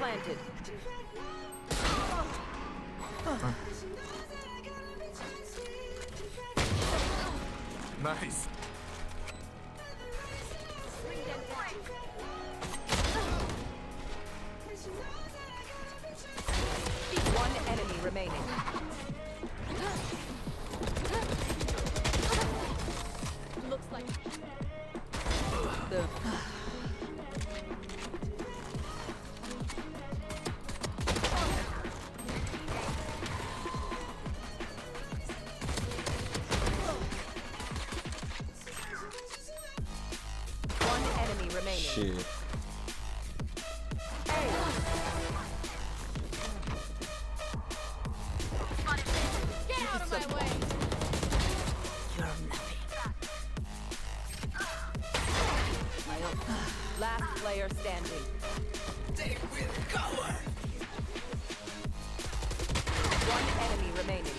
planted. Nice. One enemy remaining. Looks like the one enemy remaining. Shit. Get out of my way. Last player standing. One enemy remaining.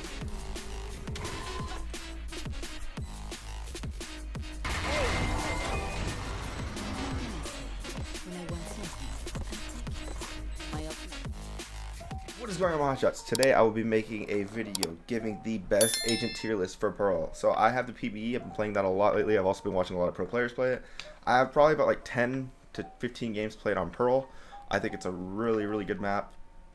What is going on, iHots? Today I will be making a video giving the best agent tier list for Pearl. So I have the PvE, I've been playing that a lot lately. I've also been watching a lot of pro players play it. I have probably about like 10 to 15 games played on Pearl. I think it's a really good map.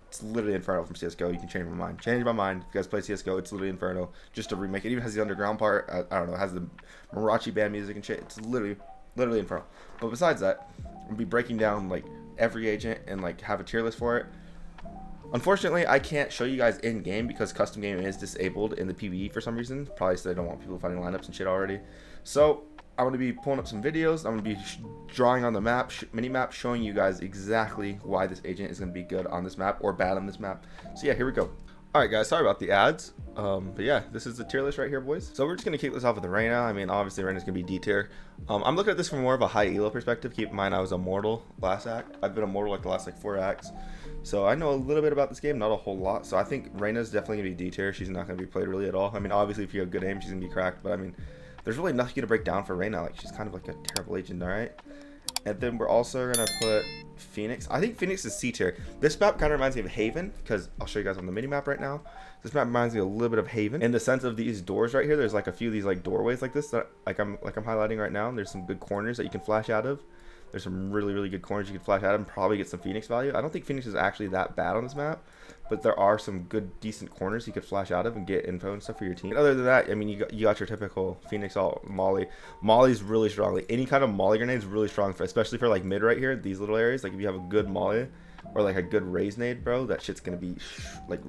It's literally Inferno from CSGO. You can change my mind. Change my mind. If you guys play CSGO, it's literally Inferno. Just a remake. It even has the underground part. I don't know. It has the Marachi band music and shit. It's literally Inferno. But besides that, I'm going to be breaking down like every agent and like have a tier list for it. Unfortunately, I can't show you guys in game because custom game is disabled in the PvE for some reason. Probably so they don't want people finding lineups and shit already. So I'm going to be pulling up some videos. I'm going to be drawing on the map, mini map, showing you guys exactly why this agent is going to be good on this map or bad on this map. So yeah, here we go. Alright guys, sorry about the ads. But yeah, this is the tier list right here, boys. So we're just going to kick this off with the Reyna. I mean, obviously Reyna's going to be D tier. I'm looking at this from more of a high elo perspective. Keep in mind I was immortal last act. I've been immortal like the last like 4 acts. So I know a little bit about this game, not a whole lot. So I think Reyna's definitely going to be D tier. She's not going to be played really at all. I mean, obviously if you have good aim, she's going to be cracked. But I mean, there's really nothing to break down for Reyna. Like, she's kind of like a terrible agent, alright? And then we're also going to put phoniex. I think phoniex is C tier. This map kind of reminds me of Haven, because I'll show you guys on the mini map right now. This map reminds me a little bit of Haven in the sense of these doors right here. There's like a few of these like doorways like this that I'm highlighting right now. And there's some good corners that you can flash out of. There's some really good corners you can flash out of and probably get some phoniex value. I don't think phoniex is actually that bad on this map, but there are some good decent corners you could flash out of and get info and stuff for your team. And other than that, I mean, you got your typical phoniex alt molly. Molly's really strong. Like any kind of molly grenade is really strong, especially for like mid right here, these little areas. Like if you have a good molly or like a good raze nade, bro, that shit's gonna be like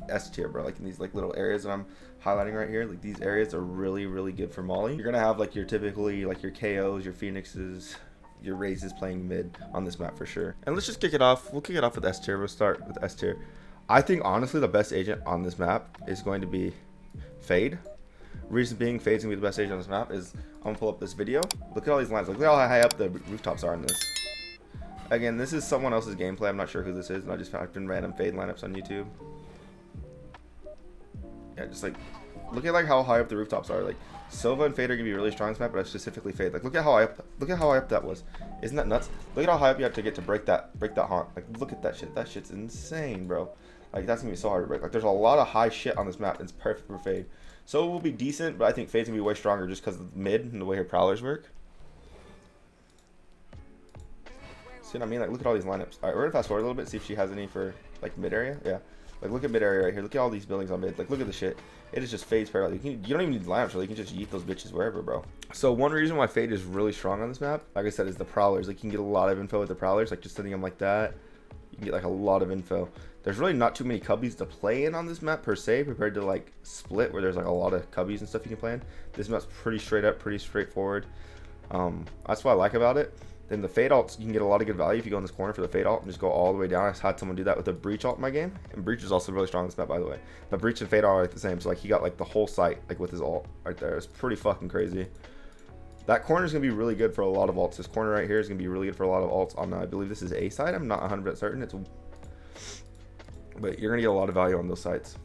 S tier, bro. Like in these like little areas that I'm highlighting right here, like these areas are really good for molly. You're gonna have like your typically like your KOs, your phoenixes, your razes playing mid on this map for sure. And let's just kick it off. We'll kick it off with S tier. We'll start with S tier. I think honestly the best agent on this map is going to be Fade. Reason being Fade's gonna be the best agent on this map is I'm gonna pull up this video. Look at all these lines. Look at how high up the rooftops are in this. Again, this is someone else's gameplay. I'm not sure who this is, and I just typed in random Fade lineups on YouTube. Yeah, just like look at like how high up the rooftops are. Like Silva and Fade are gonna be really strong in this map, but I specifically Fade. Like look at how high up that was. Isn't that nuts? Look at how high up you have to get to break that haunt. Like look at that shit. That shit's insane, bro. Like that's gonna be so hard to break. Like there's a lot of high shit on this map. And it's perfect for Fade. So it will be decent, but I think Fade's gonna be way stronger just because of the mid and the way her prowlers work. See what I mean? Like look at all these lineups. Alright, we're gonna fast forward a little bit, see if she has any for like mid area. Yeah. Like look at mid area right here. Look at all these buildings on mid. Like look at the shit. It is just Fade's parallel. You don't even need lineups, really. You can just yeet those bitches wherever, bro. So one reason why Fade is really strong on this map, like I said, is the prowlers. Like you can get a lot of info with the prowlers. Like just setting them like that, you can get like a lot of info. There's really not too many cubbies to play in on this map per se, compared to like Split, where there's like a lot of cubbies and stuff you can play in. This map's pretty straight up, pretty straightforward. That's what I like about it. Then the Fade alts, you can get a lot of good value if you go in this corner for the Fade alt and just go all the way down. I had someone do that with a Breach alt in my game, and Breach is also really strong in this map, by the way. But Breach and Fade are like the same, so like he got like the whole site like with his alt right there. It's pretty fucking crazy. That corner is gonna be really good for a lot of alts. This corner right here is gonna be really good for a lot of alts on. I believe this is A side. I'm not 100% certain. But you're gonna get a lot of value on those sites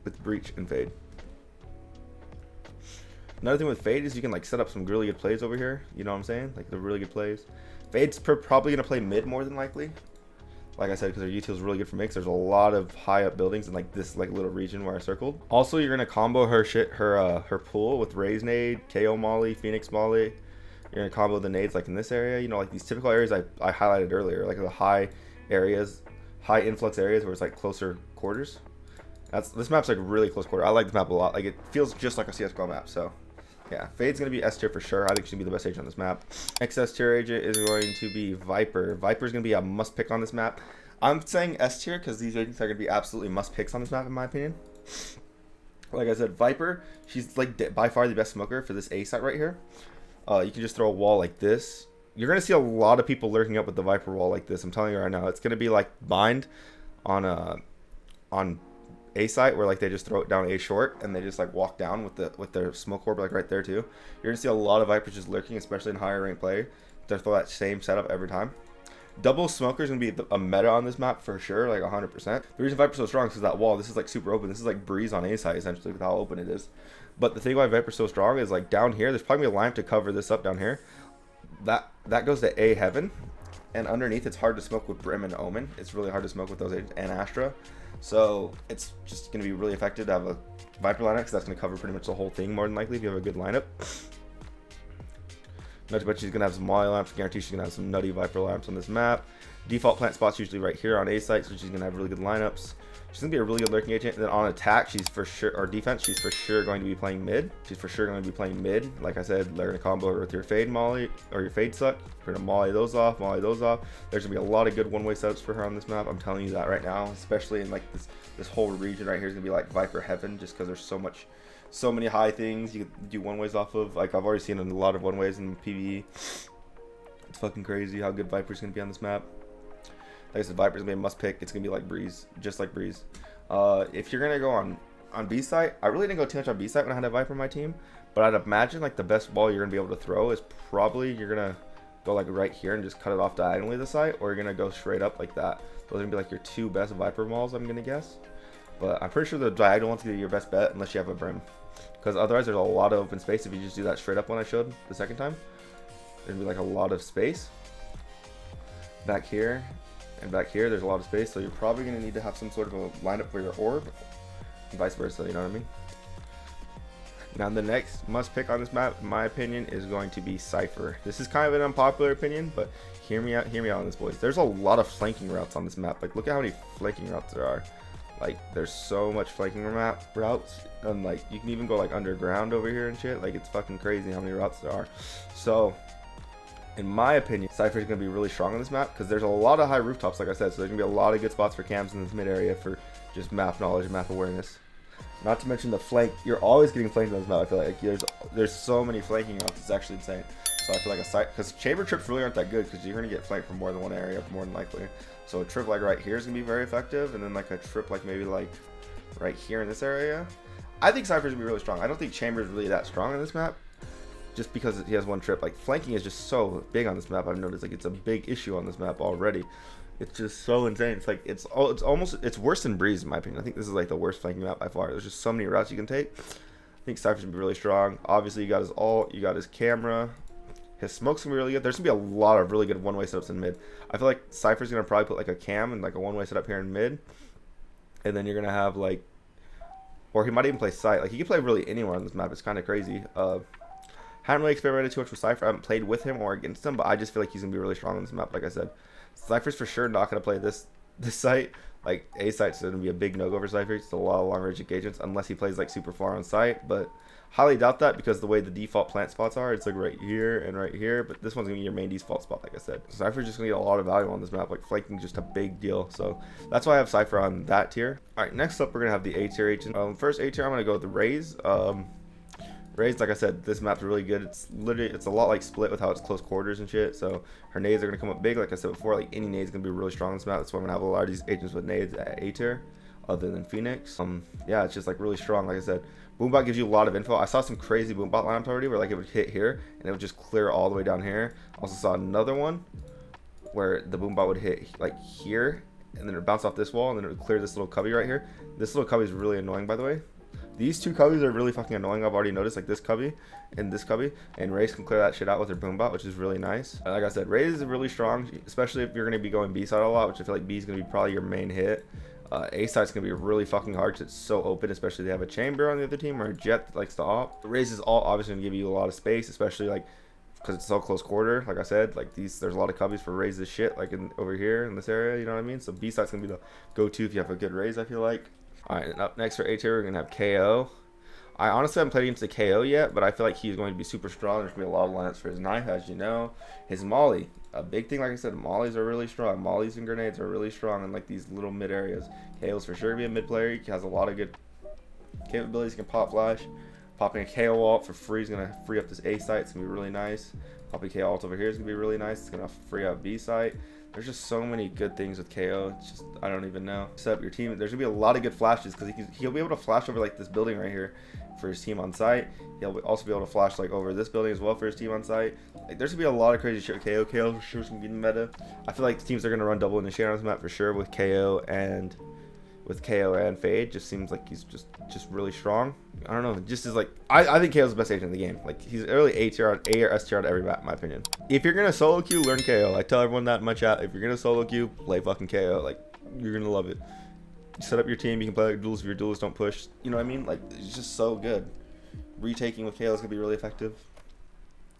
with Breach and Fade. Another thing with Fade is you can like set up some really good plays over here. You know what I'm saying? Like the really good plays. Fade's probably gonna play mid more than likely. Like I said, because her util is really good for mix. There's a lot of high up buildings in like this like little region where I circled. Also, you're gonna combo her pool with raze nade, KO molly, phoenix molly. You're gonna combo the nades like in this area. You know, like these typical areas I highlighted earlier, like the high areas, high influx areas where it's like closer quarters. This map's like really close quarter. I like this map a lot. Like it feels just like a CS:GO map. So yeah, Fade's gonna be S tier for sure. I think she's gonna be the best agent on this map. Next S tier agent is going to be Viper. Viper's gonna be a must pick on this map. I'm saying S tier because these agents are gonna be absolutely must picks on this map in my opinion. Like I said, Viper, she's like by far the best smoker for this A site right here. You can just throw a wall like this. You're gonna see a lot of people lurking up with the Viper wall like this. I'm telling you right now, it's gonna be like bind on A site where like they just throw it down A short and they just like walk down with their smoke orb like right there too. You're gonna see a lot of Vipers just lurking, especially in higher rank play. They throw that same setup every time. Double smoker is gonna be a meta on this map for sure, like 100%. The reason Viper's so strong is because that wall. This is like super open. This is like breeze on A site essentially with how open it is. But the thing why Viper's so strong is like down here, there's probably gonna be a line to cover this up down here. That goes to A heaven, and underneath it's hard to smoke with brim and omen. It's really hard to smoke with those agents and astra. So it's just going to be really effective to have a Viper lineup because that's going to cover pretty much the whole thing more than likely if you have a good lineup. Not to mention she's going to have some molly lamps. I guarantee she's going to have some nutty Viper lamps on this map. Default plant spot's usually right here on A site, so she's going to have really good lineups. She's going to be a really good lurking agent. And then on attack, she's for sure, or defense, she's for sure going to be playing mid. She's for sure going to be playing mid. Like I said, they're going to combo her with your fade molly or your fade suck. We're going to molly those off, molly those off. There's going to be a lot of good one-way setups for her on this map. I'm telling you that right now, especially in like this whole region right here is going to be like Viper heaven just because there's so many high things you could do one-ways off of. Like I've already seen a lot of one-ways in PvE. It's fucking crazy how good Viper's going to be on this map. Like I said, Viper's gonna be a must pick. It's gonna be like Breeze, just like Breeze. If you're gonna go on B site, I really didn't go too much on B site when I had a Viper on my team, but I'd imagine like the best ball you're gonna be able to throw is probably you're gonna go like right here and just cut it off diagonally the site, or you're gonna go straight up like that. Those are gonna be like your two best Viper balls, I'm gonna guess. But I'm pretty sure the diagonal one's gonna be your best bet unless you have a brim, because otherwise there's a lot of open space if you just do that straight up one I showed the second time. There'd be like a lot of space back here. And back here, there's a lot of space, so you're probably going to need to have some sort of a lineup for your orb, and vice versa, you know what I mean? Now, the next must pick on this map, in my opinion, is going to be Cipher. This is kind of an unpopular opinion, but hear me out on this, boys. There's a lot of flanking routes on this map. Like, look at how many flanking routes there are. Like, there's so much flanking routes, and like, you can even go like underground over here and shit. Like, it's fucking crazy how many routes there are. So, in my opinion, Cipher is going to be really strong on this map because there's a lot of high rooftops, like I said, so there's going to be a lot of good spots for cams in this mid area for just map knowledge and map awareness. Not to mention the flank. You're always getting flanked on this map. I feel like there's so many flanking routes. It's actually insane. So I feel like a site, because chamber trips really aren't that good because you're going to get flanked from more than one area more than likely. So a trip like right here is going to be very effective, and then like a trip like maybe like right here in this area. I think Cypher's going to be really strong. I don't think chamber is really that strong on this map, just because he has one trip. Like flanking is just so big on this map. I've noticed like it's a big issue on this map already. It's just so insane. It's like it's worse than Breeze in my opinion. I think this is like the worst flanking map by far. There's just so many routes you can take. I think Cypher's gonna be really strong. Obviously you got his ult, you got his camera, his smoke's gonna be really good. There's gonna be a lot of really good one-way setups in mid. I feel like Cypher's gonna probably put like a cam and like a one-way setup here in mid, and then you're gonna have like, or he might even play sight. Like he can play really anywhere on this map. It's kind of crazy. Haven't really experimented too much with Cipher. I haven't played with him or against him, but I just feel like he's gonna be really strong on this map. Like I said, Cipher's for sure not gonna play this site. Like A site's gonna be a big no-go for Cipher. It's a lot of long-range engagements unless he plays like super far on site, but highly doubt that because the way the default plant spots are, it's like right here and right here. But this one's gonna be your main default spot, like I said. Cipher's just gonna get a lot of value on this map. Like flanking is just a big deal, so that's why I have Cipher on that tier. All right, next up we're gonna have the A tier agent. First A tier, I'm gonna go with the raze. Raze, like I said, this map's really good. It's a lot like Split with how it's close quarters and shit. So her nades are gonna come up big. Like I said before, like any nade's gonna be really strong on this map. That's why I'm gonna have a lot of these agents with nades at A tier, other than phoniex. Yeah, it's just like really strong. Like I said, Boombot gives you a lot of info. I saw some crazy Boombot lineups already where like it would hit here and it would just clear all the way down here. Also saw another one where the Boombot would hit like here and then it would bounce off this wall and then it would clear this little cubby right here. This little cubby is really annoying, by the way. These two cubbies are really fucking annoying. I've already noticed, like this cubby and this cubby, and raze can clear that shit out with her boom bot, which is really nice. Like I said, raze is really strong, especially if you're going to be going B side a lot, which I feel like B is going to be probably your main hit. A side's going to be really fucking hard because it's so open, especially if they have a chamber on the other team or a jet that likes to op. Raze is all obviously going to give you a lot of space, especially like because it's so close quarter. Like I said, like there's a lot of cubbies for raze's shit, like over here in this area, you know what I mean? So B side's going to be the go-to if you have a good raze, I feel like. Alright, and up next for A tier, we're going to have KO. I honestly haven't played against the KO yet, but I feel like he's going to be super strong. There's going to be a lot of lineups for his knife, as you know. His molly, a big thing, like I said, mollies are really strong. Mollies and grenades are really strong in like these little mid areas. KO's for sure going to be a mid player. He has a lot of good capabilities. He can pop flash. Popping a KO ult for free is going to free up this A site. It's going to be really nice. Popping KO ult over here is going to be really nice. It's going to free up B site. There's just so many good things with KO. It's just, I don't even know. Set up your team. There's going to be a lot of good flashes because he'll be able to flash over like this building right here for his team on site. He'll also be able to flash like over this building as well for his team on site. Like, there's going to be a lot of crazy shit with KO. KO for sure is going to be the meta. I feel like the teams are going to run double initiate on this map for sure with KO and Fade. Just seems like he's just really strong. I don't know, just is like I think KO's the best agent in the game. Like he's early A tier or S tier on every map in my opinion. If you're gonna solo queue, learn KO. I tell everyone that in my chat. If you're gonna solo queue, play fucking KO. Like you're gonna love it. Set up your team. You can play like duels if your duelists don't push. You know what I mean? Like it's just so good. Retaking with KO is gonna be really effective.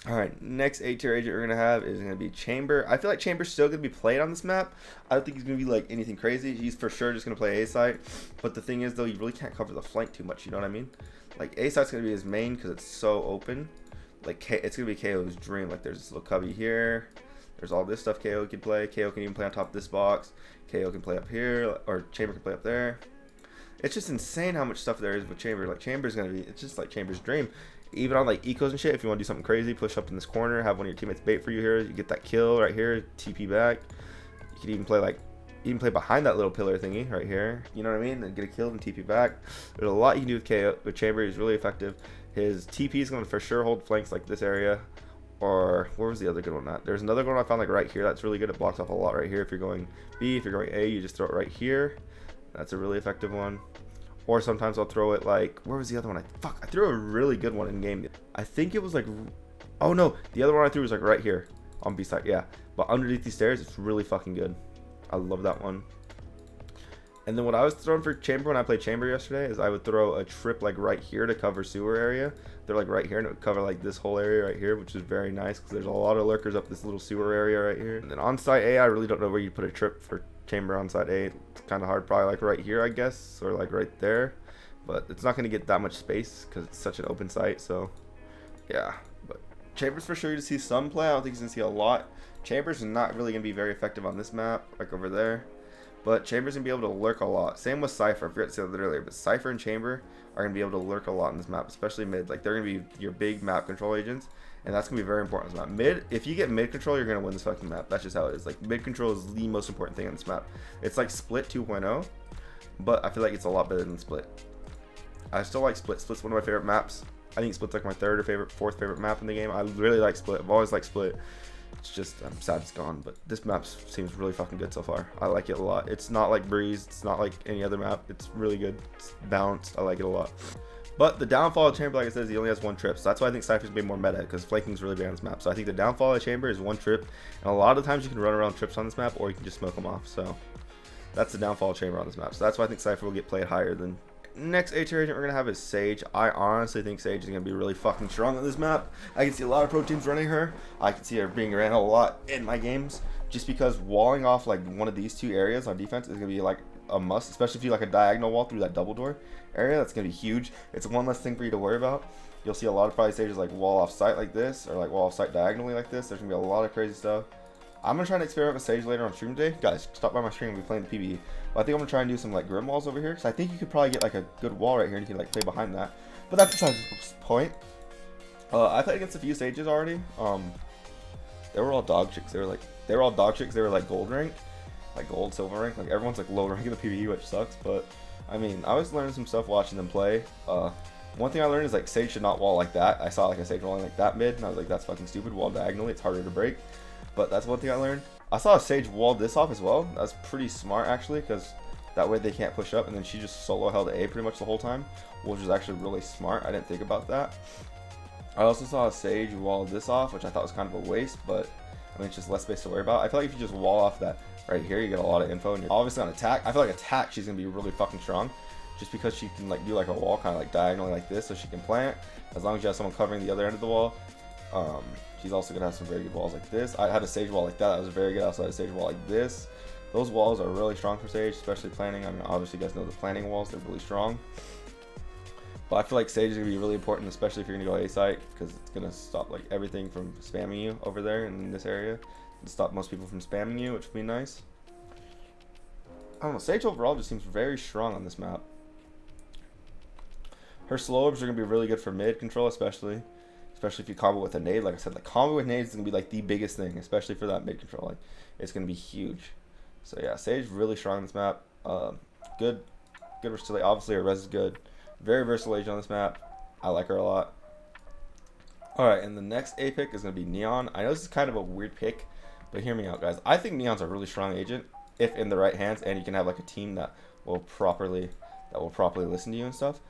Alright, next A tier agent we're going to have is going to be Chamber. I feel like Chamber's still going to be played on this map. I don't think he's going to be like anything crazy. He's for sure just going to play A side. But the thing is though, you really can't cover the flank too much, you know what I mean? Like A side's going to be his main because it's so open. Like it's going to be KO's dream. Like there's this little cubby here. There's all this stuff KO can play. KO can even play on top of this box. KO can play up here, or Chamber can play up there. It's just insane how much stuff there is with Chamber. Like Chamber's going to be, it's just like Chamber's dream. Even on like ecos and shit, if you want to do something crazy, push up in this corner, have one of your teammates bait for you here, you get that kill right here, TP back. You can even play behind that little pillar thingy right here, you know what I mean, and get a kill and TP back. There's a lot you can do with KO. With Chamber, he's really effective. His TP is going to for sure hold flanks like this area, or where was the other good one at? There's another one I found like right here that's really good. It blocks off a lot right here. If you're going B, if you're going A, you just throw it right here. That's a really effective one. Or sometimes I'll throw it like, where was the other one? I threw a really good one in game. I think it was like, oh no, the other one I threw was like right here on B side, yeah. But underneath these stairs, it's really fucking good. I love that one. And then what I was throwing for Chamber when I played Chamber yesterday is I would throw a trip like right here to cover sewer area. They're like right here and it would cover like this whole area right here, which is very nice because there's a lot of lurkers up this little sewer area right here. And then on site A, I really don't know where you put a trip for Chamber on side A. It's kind of hard, probably like right here I guess, or like right there, but it's not going to get that much space because it's such an open site. So yeah, but Chamber's for sure to see some play. I don't think he's going to see a lot. Chamber's not really going to be very effective on this map, like over there, but Chamber's going to be able to lurk a lot. Same with Cipher. I forgot to say that earlier, but Cipher and Chamber are going to be able to lurk a lot in this map, especially mid. Like they're going to be your big map control agents, and that's going to be very important on this map. Mid, if you get mid control, you're going to win this fucking map. That's just how it is. Like mid control is the most important thing on this map. It's like Split 2.0, but I feel like it's a lot better than Split. I still like Split. Split's one of my favorite maps. I think Split's like my fourth favorite map in the game. I really like Split. I've always liked Split. It's just, I'm sad it's gone, but this map seems really fucking good so far. I like it a lot. It's not like Breeze. It's not like any other map. It's really good. It's balanced. I like it a lot. But the downfall of Chamber, like I said, is he only has one trip. So that's why I think Cypher's going to be more meta, because flanking is really big on this map. So I think the downfall of Chamber is one trip. And a lot of times you can run around trips on this map, or you can just smoke them off. So that's the downfall of Chamber on this map. So that's why I think Cypher will get played higher than. Next A tier agent we're going to have is Sage. I honestly think Sage is going to be really fucking strong on this map. I can see a lot of pro teams running her. I can see her being ran a lot in my games, just because walling off like one of these two areas on defense is going to be like a must, especially if you like a diagonal wall through that double door area. That's going to be huge. It's one less thing for you to worry about. You'll see a lot of probably Sages like wall off site like this, or like wall off site diagonally like this. There's going to be a lot of crazy stuff. I'm going to try to experiment with Sage later on stream today. Guys, stop by my stream. We'll be playing the PvE. But I think I'm going to try and do some like grim walls over here. So I think you could probably get like a good wall right here and you can like play behind that. But that's besides the point. I played against a few Sages already. They were all dog chicks. They were all dog chicks. They were like gold rank. Like gold, silver rank. Like everyone's like low rank in the PvE, which sucks. But I mean, I was learning some stuff watching them play. One thing I learned is like Sage should not wall like that. I saw like a Sage walling like that mid, and I was like, that's fucking stupid. Wall diagonally, it's harder to break. But that's one thing I learned. I saw a Sage wall this off as well. That's pretty smart actually, because That way they can't push up, and then she just solo held A pretty much the whole time, which was actually really smart. I didn't think about that. I also saw a Sage wall this off, which I thought was kind of a waste, but I mean, it's just less space to worry about. I feel like if you just wall off that right here, you get a lot of info, and you're obviously on attack. I feel like attack, she's gonna be really fucking strong, just because she can like do like a wall kind of like diagonally like this, so she can plant as long as you have someone covering the other end of the wall. She's also gonna have some very good walls like this. I had a Sage wall like that. That was very good. I also had a Sage wall like this. Those walls are really strong for Sage, especially planning. I mean, obviously you guys know the planning walls, they're really strong. But I feel like Sage is going to be really important, especially if you're going to go A site, because it's going to stop like everything from spamming you over there in this area. And stop most people from spamming you, which would be nice. I don't know, Sage overall just seems very strong on this map. Her slow orbs are going to be really good for mid control, especially if you combo with a nade. Like I said, like combo with nades is going to be like the biggest thing, especially for that mid control. Like it's going to be huge. So yeah, Sage really strong on this map. Good versatility. Obviously her res is good. Very versatile agent on this map. I like her a lot. Alright, and the next A pick is going to be Neon. I know this is kind of a weird pick, but hear me out, guys. I think Neon's a really strong agent if in the right hands, and you can have like a team that will properly listen to you and stuff.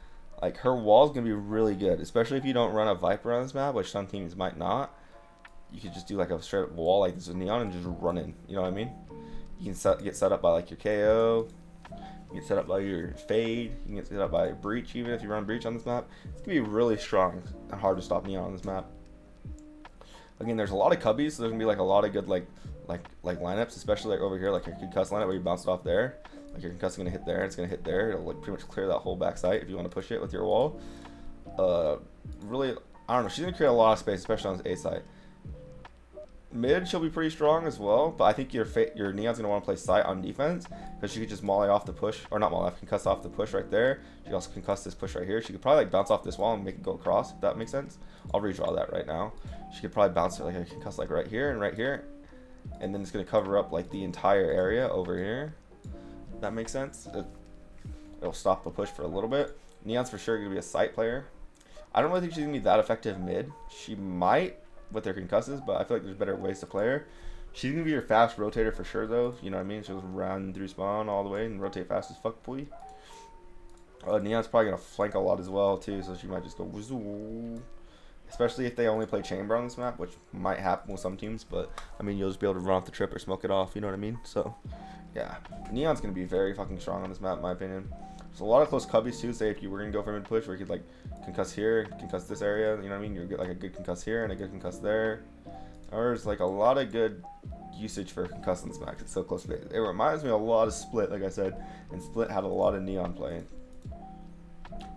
Like her wall is going to be really good, especially if you don't run a Viper on this map, which some teams might not. You could just do like a straight up wall like this with Neon and just run in. You know what I mean? You can get set up by like your KO. You get set up by your fade. You can get set up by breach, even if you run breach on this map. It's gonna be really strong and hard to stop Neon on this map. Again, there's a lot of cubbies, so there's gonna be like a lot of good like lineups, especially like over here, like your concuss lineup where you bounce it off there. Like your concuss is gonna hit there, and it's gonna hit there. It'll like pretty much clear that whole back site if you want to push it with your wall. Really, I don't know. She's gonna create a lot of space, especially on this A site. Mid, she'll be pretty strong as well, but I think your Neon's gonna want to play site on defense, because she could just molly off the push, or not molly off, concuss off the push right there. She could also concuss this push right here. She could probably like bounce off this wall and make it go across, if that makes sense. I'll redraw that right now. She could probably bounce it like a concuss like right here, and then it's gonna cover up like the entire area over here. If that makes sense. It'll stop the push for a little bit. Neon's for sure gonna be a site player. I don't really think she's gonna be that effective mid. She might with her concusses, but I feel like there's better ways to play her. She's gonna be your fast rotator for sure, though. You know what I mean? She'll run through spawn all the way and rotate fast as fuck, boy. Neon's probably gonna flank a lot as well too, so she might just go wazoo. Especially if they only play chamber on this map, which might happen with some teams, but I mean, you'll just be able to run off the trip or smoke it off. You know what I mean? So yeah, Neon's gonna be very fucking strong on this map, in my opinion. There's a lot of close cubbies too. Say if you were gonna go for mid push, where you could like concuss here, concuss this area, you know what I mean? You'll get like a good concuss here and a good concuss there. There's like a lot of good usage for concuss on this map. It's so close to it. It reminds me a lot of Split, like I said, and Split had a lot of Neon playing.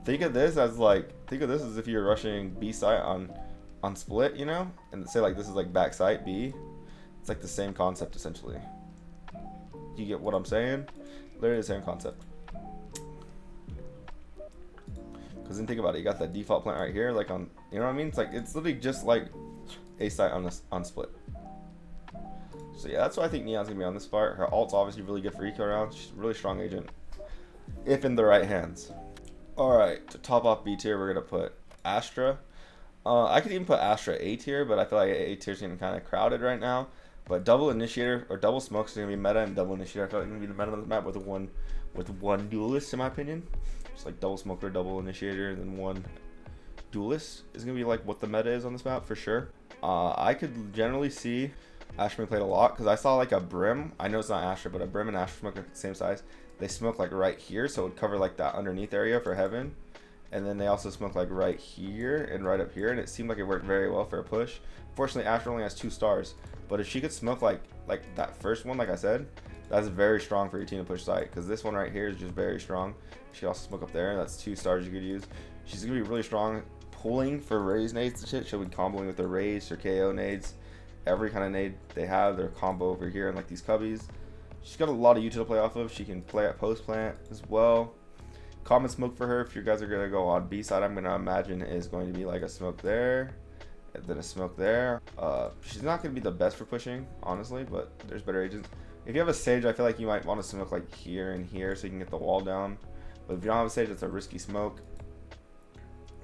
Think of this as if you're rushing B site on Split, you know, and say like this is like back site B. It's like the same concept essentially. You get what I'm saying? Literally the same concept. Because then think about it, you got that default plant right here, like on, you know what I mean? It's like, it's literally just like A site on Split. So yeah, that's why I think Neon's gonna be on this part. Her ult's obviously really good for eco rounds. She's a really strong agent, if in the right hands. Alright, to top off B tier, we're gonna put Astra. I could even put Astra A tier, but I feel like A tier is getting kind of crowded right now. But double initiator or double smokes is gonna be meta, and double initiator I feel like gonna be the meta on the map with one duelist, in my opinion. Just like double smoker, double initiator, and then one duelist is gonna be like what the meta is on this map for sure. I could generally see Astra being played a lot, because I saw like a brim. I know it's not Astra, but a brim and Astra smoke are the same size. They smoke like right here, so it would cover like that underneath area for heaven. And then they also smoke like right here and right up here, and it seemed like it worked very well for a push. Fortunately, Astra only has 2 stars, but if she could smoke like that first one, like I said, that's very strong for your team to push site, because this one right here is just very strong. She could also smoke up there. That's 2 stars you could use. She's gonna be really strong pulling for raze nades and shit. She'll be comboing with her raze, her KO nades, every kind of nade they have. Their combo over here and like these cubbies. She's got a lot of util to play off of. She can play at post plant as well. Common smoke for her, if you guys are gonna go on B side, I'm gonna imagine is going to be like a smoke there, and then a smoke there. She's not gonna be the best for pushing, honestly, but there's better agents. If you have a Sage, I feel like you might want to smoke like here and here so you can get the wall down. But if you don't have a Sage, that's a risky smoke.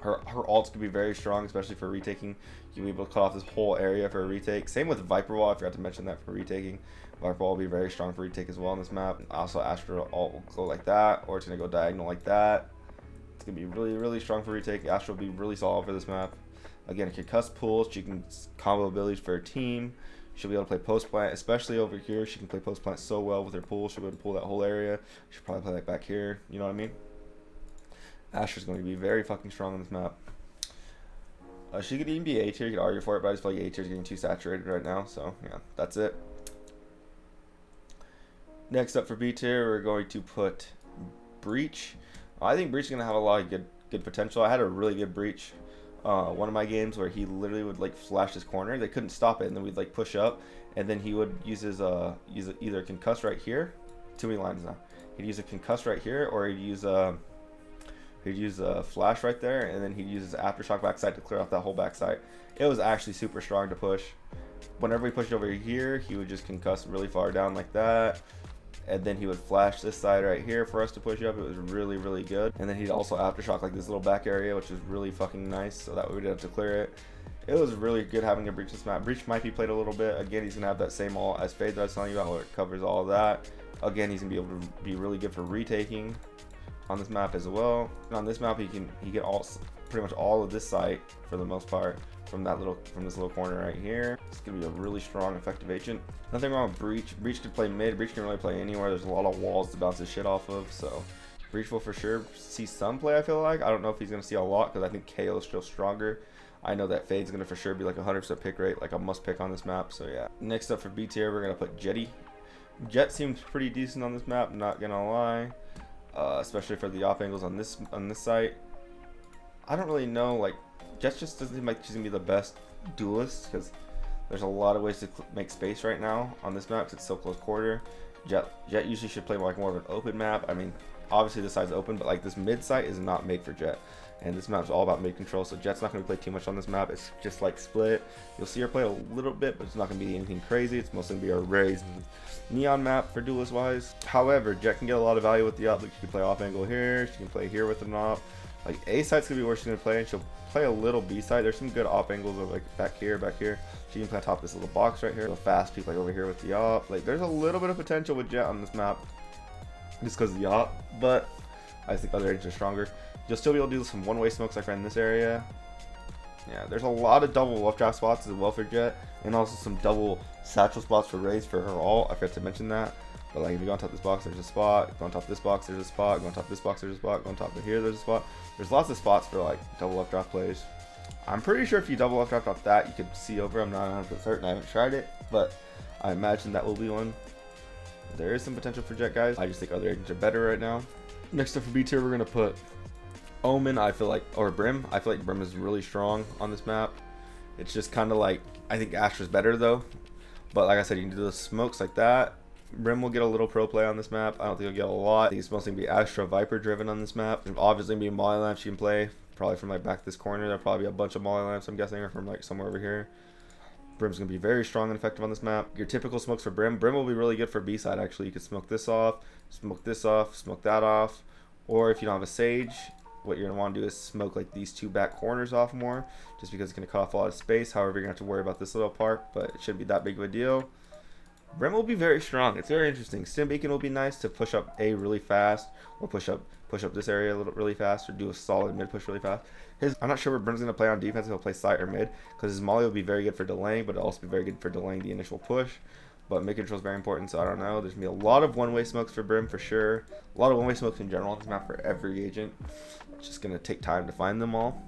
Her ults could be very strong, especially for retaking. You'll be able to cut off this whole area for a retake. Same with Viper Wall. I forgot to mention that for retaking. Viper Wall will be very strong for retake as well on this map. Also, Astra ult will go like that, or it's gonna go diagonal like that. It's gonna be really, really strong for retake. Astra will be really solid for this map. Again, concuss pools. She can combo abilities for her team. She'll be able to play post plant, especially over here. She can play post plant so well with her pool. She'll be able to pull that whole area. She'll probably play like back here. You know what I mean? Astra's going to be very fucking strong on this map. She could even be A tier. You could argue for it, but I just feel like A tier is getting too saturated right now. So yeah, that's it. Next up for B tier, we're going to put Breach. I think Breach is going to have a lot of good potential. I had a really good Breach. One of my games where he literally would like flash his corner. They couldn't stop it, and then we'd like push up, and then he would use his either concuss right here. Too many lines now. He'd use a concuss right here, or he'd use a flash right there, and then he'd use his aftershock backside to clear off that whole backside. It was actually super strong to push. Whenever we pushed over here, he would just concuss really far down like that, and then he would flash this side right here for us to push up. It was really, really good. And then he'd also aftershock like this little back area, which was really fucking nice, so that way we didn't have to clear it. It was really good having a Breach this map. Breach might be played a little bit. Again, he's gonna have that same ult as Fade that I was telling you about, where it covers all of that. Again, he's gonna be able to be really good for retaking on this map as well. And on this map, he can pretty much all of this site for the most part from this little corner right here. It's gonna be a really strong, effective agent. Nothing wrong with Breach. Breach could play mid. Breach can really play anywhere. There's a lot of walls to bounce his shit off of, so Breach will for sure see some play. I feel like I don't know if he's gonna see a lot because I think KO is still stronger. I know that Fade's gonna for sure be like 100% pick rate, like a must pick on this map. So yeah. Next up for B tier, we're gonna put Jetty. Jet seems pretty decent on this map. Not gonna lie. Especially for the off angles on this site. I don't really know, like Jet just doesn't seem like she's gonna be the best duelist because there's a lot of ways to make space right now on this map because it's so close quarter. Jet usually should play like more of an open map. I mean, obviously this side's open, but like this mid site is not made for Jet, and this map's all about mid control, so Jet's not gonna play too much on this map. It's just like split. You'll see her play a little bit, but it's not gonna be anything crazy. It's mostly gonna be a raze and neon map for duelist wise. However, Jet can get a lot of value with the op. Like she can play off angle here, she can play here with an op. Like A site's gonna be where she's gonna play, and she'll play a little B side. There's some good op angles of like back here. She can play on top of this little box right here. Real fast people like over here with the op. Like there's a little bit of potential with Jet on this map just because of the op, but I think other agents are stronger. You'll still be able to do some one-way smokes like right in this area. Yeah, there's a lot of double left draft spots as well for Jet, and also some double satchel spots for raze for her ult. I forgot to mention that. But like if you go on top of this box, there's a spot. Go on top of this box, there's a spot. Go on top of this box, there's a spot. Go on top of here, there's a spot. There's lots of spots for like double left draft plays. I'm pretty sure if you double left draft off that, you could see over. I'm not 100% certain. I haven't tried it, but I imagine that will be one. There is some potential for Jet, guys. I just think other agents are better right now. Next up for B tier, we're gonna put Omen. I feel like, or Brim. I feel like Brim is really strong on this map. It's just kind of like, I think Astra's better though. But like I said, you can do those smokes like that. Brim will get a little pro play on this map. I don't think he'll get a lot. I think it's mostly gonna be Astra Viper driven on this map. There's obviously gonna be Molly lamps she can play. Probably from like back this corner. There'll probably be a bunch of Molly lamps, I'm guessing, or from like somewhere over here. Brim's gonna be very strong and effective on this map. Your typical smokes for Brim. Brim will be really good for B side actually. You can smoke this off, smoke that off. Or if you don't have a Sage, what you're gonna want to do is smoke like these two back corners off more, just because it's gonna cut off a lot of space. However, you're gonna have to worry about this little part, but it shouldn't be that big of a deal. Brim will be very strong. It's very interesting. Stim Beacon will be nice to push up A really fast, or push up this area a little really fast, or do a solid mid push really fast. I'm not sure where Brim's gonna play on defense. If he'll play side or mid, because his molly will be very good for delaying, but it'll also be very good for delaying the initial push. But mid control is very important, so I don't know. There's gonna be a lot of one-way smokes for Brim for sure. A lot of one-way smokes in general on this map for every agent. It's just gonna take time to find them all.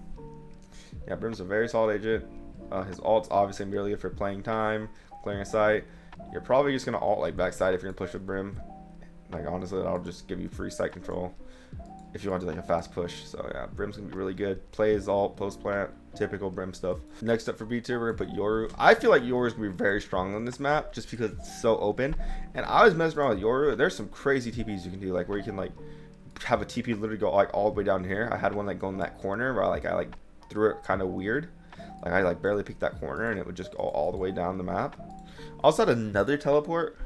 Yeah, Brim's a very solid agent. His ult's obviously really good for playing time, clearing a site. You're probably just gonna ult like backside if you're gonna push with Brim. Like honestly, that'll just give you free site control if you want to do like a fast push. So yeah, Brim's gonna be really good. Plays ult, post plant, typical Brim stuff. Next up for B tier, we're gonna put Yoru. I feel like Yoru's gonna be very strong on this map just because it's so open. And I was messing around with Yoru. There's some crazy TPs you can do, like where you can like have a TP literally go like all the way down here. I had one like go in that corner where I threw it kind of weird. Like I like barely picked that corner and it would just go all the way down the map. Also had another teleport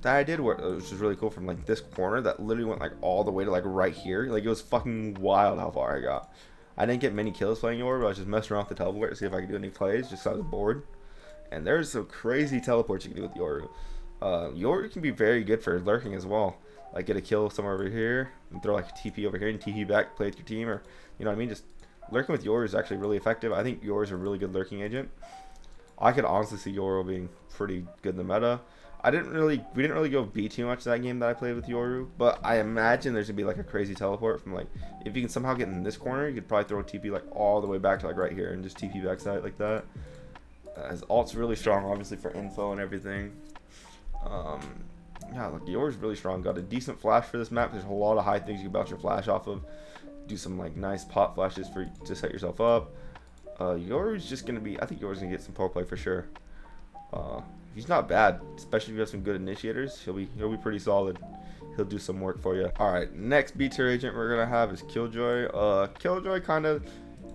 that I did, which was really cool, from like this corner that literally went like all the way to like right here. Like it was fucking wild how far I got. I didn't get many kills playing yoru, but I was just messing around with the teleport to see if I could do any plays, just so I was bored. And there's some crazy teleports you can do with yoru. Yoru can be very good for lurking as well. Like get a kill somewhere over here and throw like a TP over here and TP back, play with your team, or you know what I mean. Just lurking with yoru is actually really effective. I think yoru is a really good lurking agent. I could honestly see yoru being pretty good in the meta. We didn't really go B too much that game that I played with yoru, but I imagine there's gonna be like a crazy teleport from like if you can somehow get in this corner, you could probably throw a TP like all the way back to like right here and just TP backside like that. His ult's really strong, obviously for info and everything. Yeah, like yoru's really strong. Got a decent flash for this map. There's a lot of high things you can bounce your flash off of. Do some like nice pop flashes to set yourself up. Yoru's just gonna be. I think yoru's gonna get some pro play for sure. He's not bad, especially if you have some good initiators. He'll be pretty solid. He'll do some work for you. All right, next B tier agent we're gonna have is Killjoy. Killjoy kind of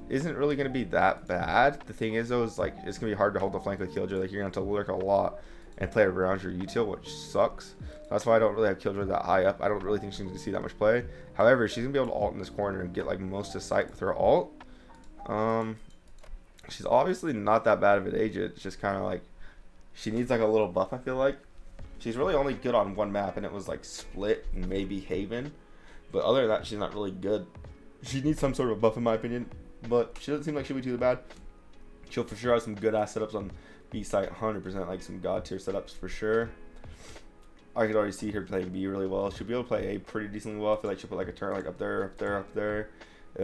isn't really gonna be that bad. The thing is though, is like it's gonna be hard to hold the flank with Killjoy. Like you're gonna have to lurk a lot and play around your util, which sucks. That's why I don't really have Killjoy that high up. I don't really think she's gonna see that much play. However, she's gonna be able to ult in this corner and get like most of sight with her ult. She's obviously not that bad of an agent. It's just kind of like she needs like a little buff. I feel like she's really only good on one map, and it was like Split and maybe Haven. But other than that, she's not really good. She needs some sort of buff in my opinion. But she doesn't seem like she'll be too bad. She'll for sure have some good ass setups on B site, 100%, like some god tier setups for sure. I could already see her playing B really well. She'll be able to play A pretty decently well. I feel like she'll put like a turret like up there.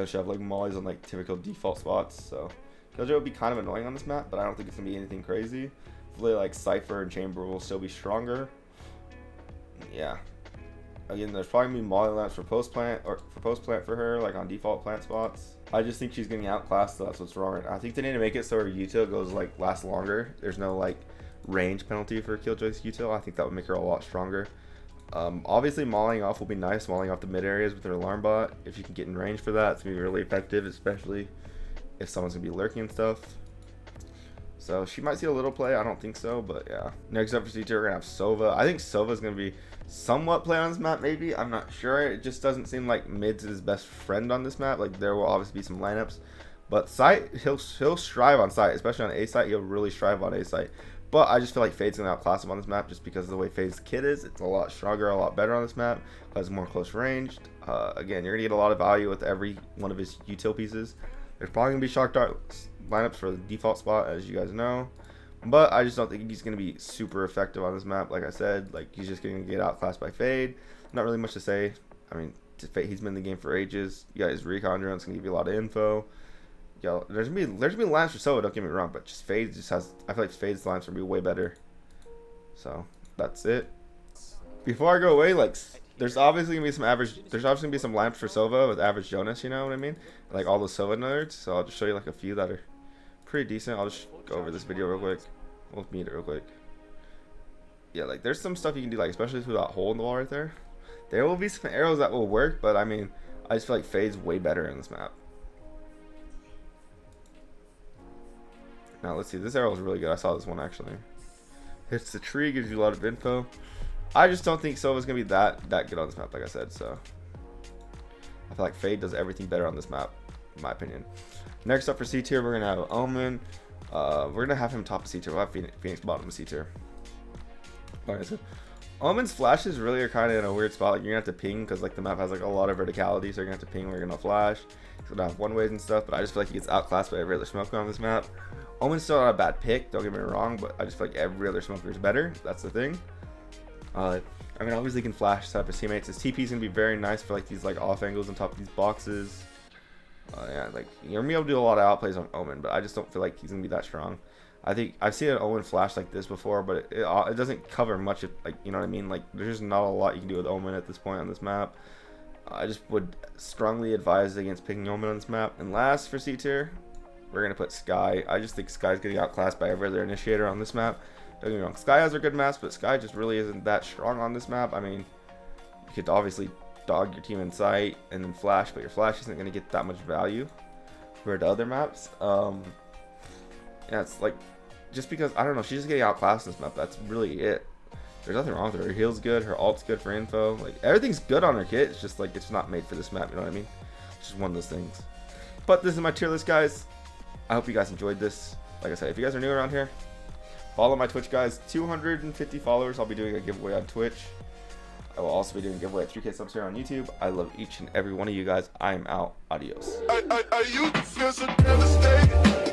She'll have like mollies on like typical default spots. So Killjoy will be kind of annoying on this map, but I don't think it's gonna be anything crazy. Hopefully like Cipher and Chamber will still be stronger. Yeah. Again, there's probably gonna be molly lamps for post plant for her, like on default plant spots. I just think she's getting outclassed, so that's what's wrong right now. I think they need to make it so her util goes like lasts longer. There's no like range penalty for Killjoy's util. I think that would make her a lot stronger. Obviously mollying off will be nice, mollying off the mid areas with her alarm bot. If you can get in range for that, it's gonna be really effective, especially if someone's gonna be lurking and stuff. So she might see a little play. I don't think so, but yeah. Next up for C tier, we're gonna have Silva. I think Silva's gonna be somewhat play on this map, maybe. I'm not sure. It just doesn't seem like mid's his best friend on this map. Like there will obviously be some lineups, but site he'll strive on site, especially on A site. He'll really strive on A site. But I just feel like Fade's gonna outclass him on this map just because of the way Fade's kit is. It's a lot stronger, a lot better on this map. Has more close ranged. Again, you're gonna get a lot of value with every one of his util pieces. There's probably gonna be shock dart lineups for the default spot, as you guys know, but I just don't think he's gonna be super effective on this map. Like I said, like he's just gonna get outclassed by Fade. Not really much to say. I mean, he's been in the game for ages. You got his recon drone, it's gonna give you a lot of info. Yo, there's gonna be lines for Silva, don't get me wrong, but just Fade just has. I feel like Fade's lines are gonna be way better. So that's it. Before I go away, like there's obviously gonna be some lamps for Silva with average Jonas. You know what I mean? Like all those Silva nerds. So I'll just show you like a few that are pretty decent. I'll just go over this video real quick. We'll meet it real quick. Yeah, like there's some stuff you can do, like especially through that hole in the wall right there. There will be some arrows that will work, but I mean, I just feel like Fade's way better in this map. Now let's see. This arrow is really good. I saw this one actually. Hits the tree, gives you a lot of info. I just don't think Silva's gonna be that good on this map, like I said. So I feel like Fade does everything better on this map, in my opinion. Next up for C tier, we're gonna have Omen. We're gonna have him top of C tier. We'll have phoniex bottom of C tier. Alright, so Omen's flashes really are kind of in a weird spot. Like you're gonna have to ping because like the map has like a lot of verticality, so you're gonna have to ping where you're gonna flash. He's gonna have one ways and stuff, but I just feel like he gets outclassed by every other smoker on this map. Omen's still not a bad pick, don't get me wrong, but I just feel like every other smoker is better. That's the thing. I mean, obviously he can flash set up his teammates. His TP is gonna be very nice for like these like off angles on top of these boxes. Yeah, like you're gonna be able to do a lot of outplays on Omen, but I just don't feel like he's gonna be that strong. I think I've seen an Omen flash like this before, but it doesn't cover much of, like, you know what I mean? Like there's just not a lot you can do with Omen at this point on this map. I just would strongly advise against picking Omen on this map. And last for C tier, we're gonna put Skye. I just think Skye's getting outclassed by every other initiator on this map. Don't get me wrong, Skye has her good maps, but Skye just really isn't that strong on this map. I mean, you could obviously dog your team in sight and then flash, but your flash isn't gonna get that much value compared to other maps. Yeah, it's like, just because, I don't know, she's just getting outclassed in this map. That's really it. There's nothing wrong with her. Her heal's good, her ult's good for info. Like, everything's good on her kit. It's just like, it's not made for this map, you know what I mean? It's just one of those things. But this is my tier list, guys. I hope you guys enjoyed this. Like I said, if you guys are new around here, follow my Twitch, guys. 250 followers. I'll be doing a giveaway on Twitch. I will also be doing a giveaway at 3K subs here on YouTube. I love each and every one of you guys. I am out. Adios. Are you devastated?